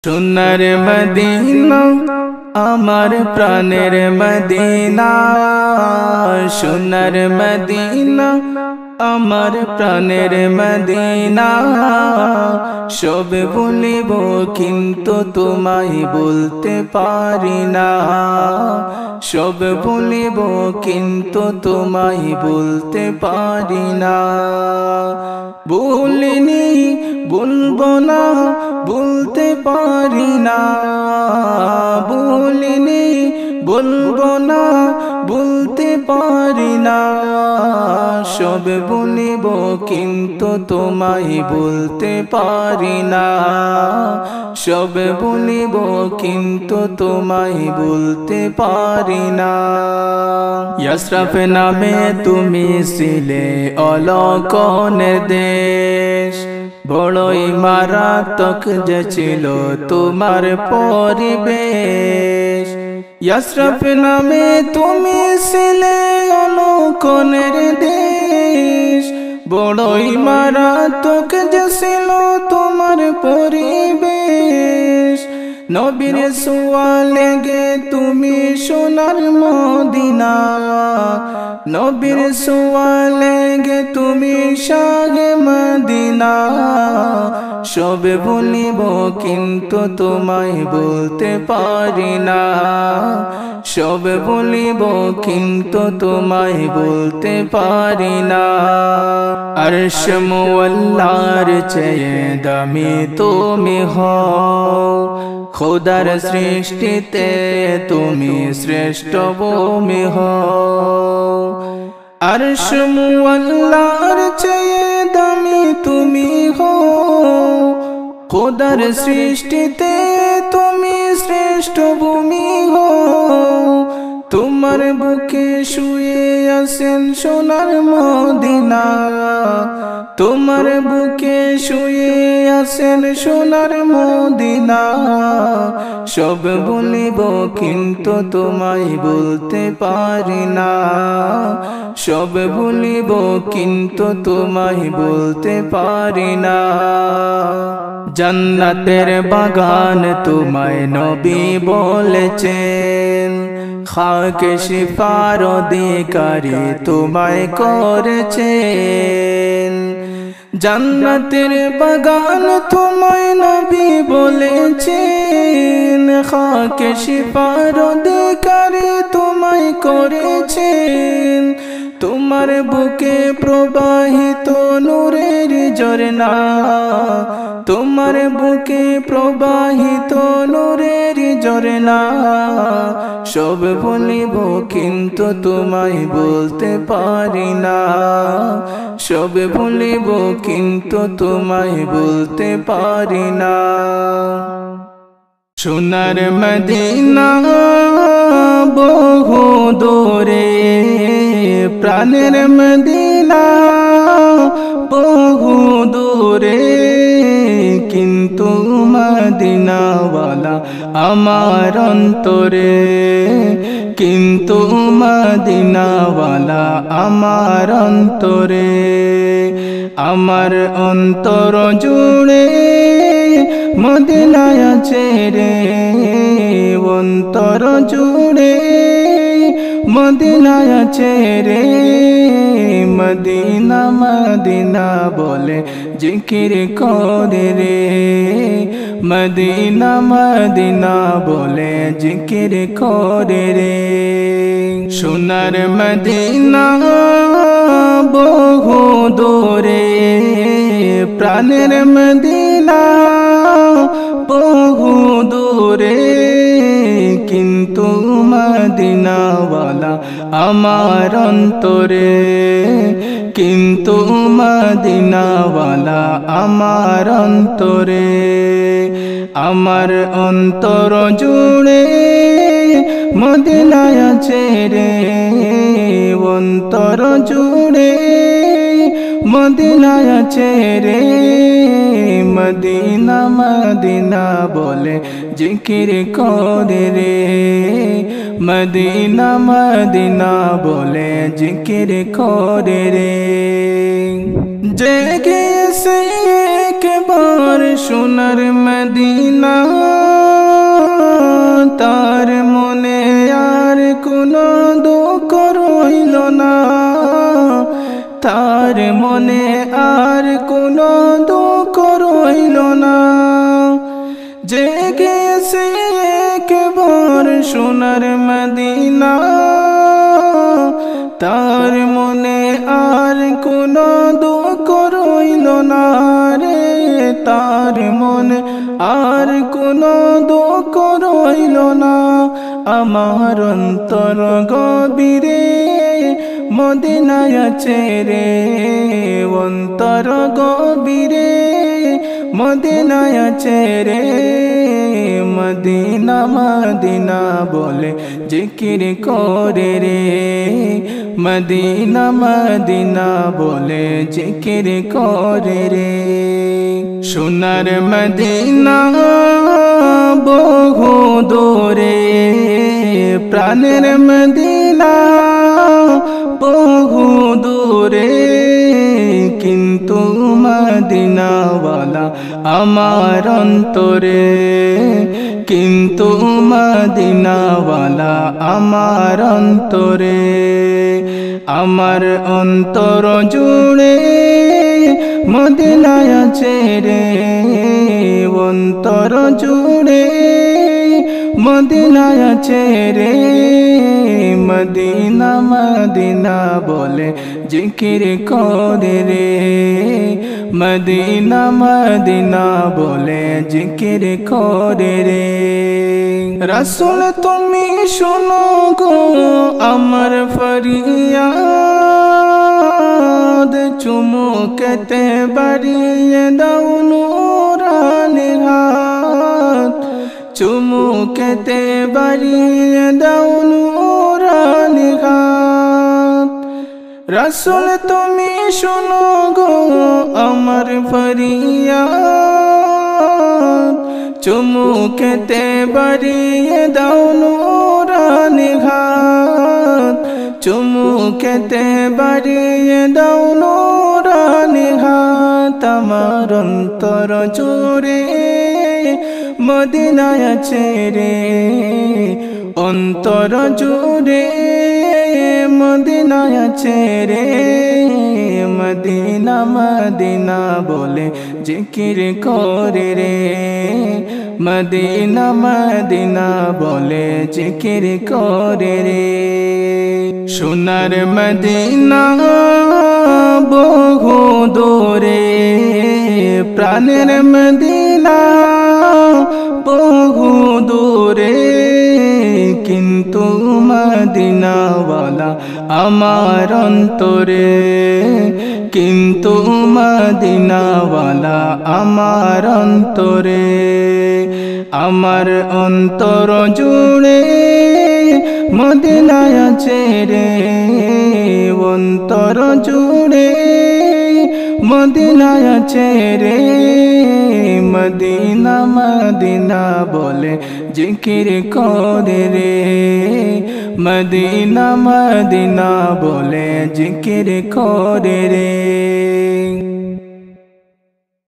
সোনার মদিনা আমার প্রাণের মদিনা, সোনার মদিনা আমার প্রাণের মদিনা। সব বলিব কিন্তু তোমায় বলতে পারি না, সব বলিব কিন্তু তোমায় বলতে পারি না। বলিনি বলবো না বলতে পারি না, বলিনি বলবো না বলতে পারি না। সব বলিব কিন্তু তোমায় বলতে পারি না, সব বলিব কিন্তু তোমায় বলতে পারি না। ইসরাফ নামে তুমি ছিলে অলৌকিক দেশ, বড়ই মারাত্মক যে ছিল তোমার পরিবেশ। ইসরাফ নামে তুমি ছিলে অলৌকিক দেশ, বড়ই মারাত্মক যে ছিল তোমার পরিবেশ। নবীর ছোঁয়া লেগে তুমি সোনার মদিনা, নবীর ছোঁয়া লেগে তুমি শাহে মদিনা। সব বলিব কিন্তু তোমায় বলতে পারি না, সব বলিব কিন্তু তোমায় বলতে পারি না। আরশ মুআল্লার চেয়ে দামি তুমি হও, খোদার সৃষ্টিতে তুমি শ্রেষ্ঠ ভূমি হও। আরশ মুআল্লার চেয়ে দামি তুমি হও, খোদার সৃষ্টিতে তুমি শ্রেষ্ঠ ভূমি হও। তোমার বুকে শুয়ে আছেন সোনার মদিনা, তোমার বুকে শুয়ে আছেন সোনার মদিনা। সব বলিব কিন্তু তোমায় বলতে পারি না, সব বলিব কিন্তু তোমায় বলতে পারি না। জান্নাতের বাগান তোমায় নবী বলেছেন, খাকে শিফার অধিকারী তোমায় করেছেন। জান্নাতের বাগান তোমায় নবী বলেছেন, খাকে শিফার অধিকারী তোমায় করেছেন। তোমার বুকে প্রবাহিত নূরের ঝরনা, তোমার বুকে প্রবাহিত নূরের ঝরনা। সব বলিব কিন্তু তোমায় বলতে পারি না, সব বলিব কিন্তু তোমায় বলতে পারি না। সোনার মদিনা বহু দূরে, প্রাণের মদিনা বহু দূরে, কিন্তু মদিনাওয়ালা আমার অন্তরে, কিন্তু মদিনাওয়ালা আমার অন্তরে। আমার অন্তর জুড়ে মদিনায় আছে রে, অন্তর জুড়ে মদিনায় আছে রে। মদিনা মদিনা বলে জিকির করে রে, মদিনা মদিনা বলে জিকির করে রে। সোনার মদিনা বহু দূরে, প্রাণের মদিনা বহু দূরে, কিন্তু মদিনাওয়ালা আমার অন্তরে, কিন্তু মদিনাওয়ালা আমার অন্তরে। আমার অন্তর জুড়ে মদিনায় আছে রে, অন্তর জুড়ে মদিনায় আছে রে। মদিনা মদিনা বলে জিকির করে রে, মদিনা মদিনা বলে জিকির করে রে। জেগে সে কে একবার সোনার মদিনা, তার মনে আর কোনো দুঃখ রইল না, তার মনে আর কোনো দুঃখ রইল না। যে গেছে একবার সোনার মদিনা, তার মনে আর কোনো দুঃখ রইল না রে, তার মনে আর কোনো দুঃখ রইল না। আমার অন্তর গভীরে মদিনায় আছে রে, অন্তর গভীরে মদিনায় আছে রে। মদিনা মদিনা বলে জিকির করে রে, মদিনা মদিনা বলে জিকির করে রে। সোনার মদিনা বহু দূরে, প্রাণের মদিনা বহু দূরে, কিন্তু মদিনাওয়ালা আমার অন্তরে, কিন্তু মদিনাওয়ালা আমার অন্তরে। আমার অন্তর জুড়ে মদিনায় আছে রে, অন্তর জুড়ে মদিনায় আছে রে। মদিনা মদিনা বলে জিকির করে রে, মদিনা মদিনা বলে জিকির করে রে। রাসূল তুমি শোনো গো আমার ফরিয়াদ, চুমুকেতে বাড়িয়ে দাও নূরানির হাত, চুমুকেতে বাড়িয়ে দাও নূরানির হাত। রাসূল তুমি শোনো গো আমার ফরিয়াদ, চুমুকেতে বাড়িয়ে দাও নূরানির হাত, চুমুকেতে বাড়িয়ে দাও নূরানির হাত। আমার অন্তর জুড়ে মদিনায় আছে রে, অন্তর জুড়ে মদিনায় আছে রে। মদিনা মদিনা বলে জিকির করে রে, মদিনা মদিনা বলে জিকির করে রে। সোনার মদিনা বহু দূরে, প্রাণের মদিনা বহু দূরে, কিন্তু মদিনাওয়ালা আমার অন্তরে, কিন্তু মদিনাওয়ালা আমার অন্তরে। আমার অন্তর জুড়ে মদিনায় আছে রে, অন্তর জুড়ে মদিনায় আছে রে। মদিনা মদিনা বলে জিকির করে রে, মদিনা মদিনা বলে জিকির করে রে।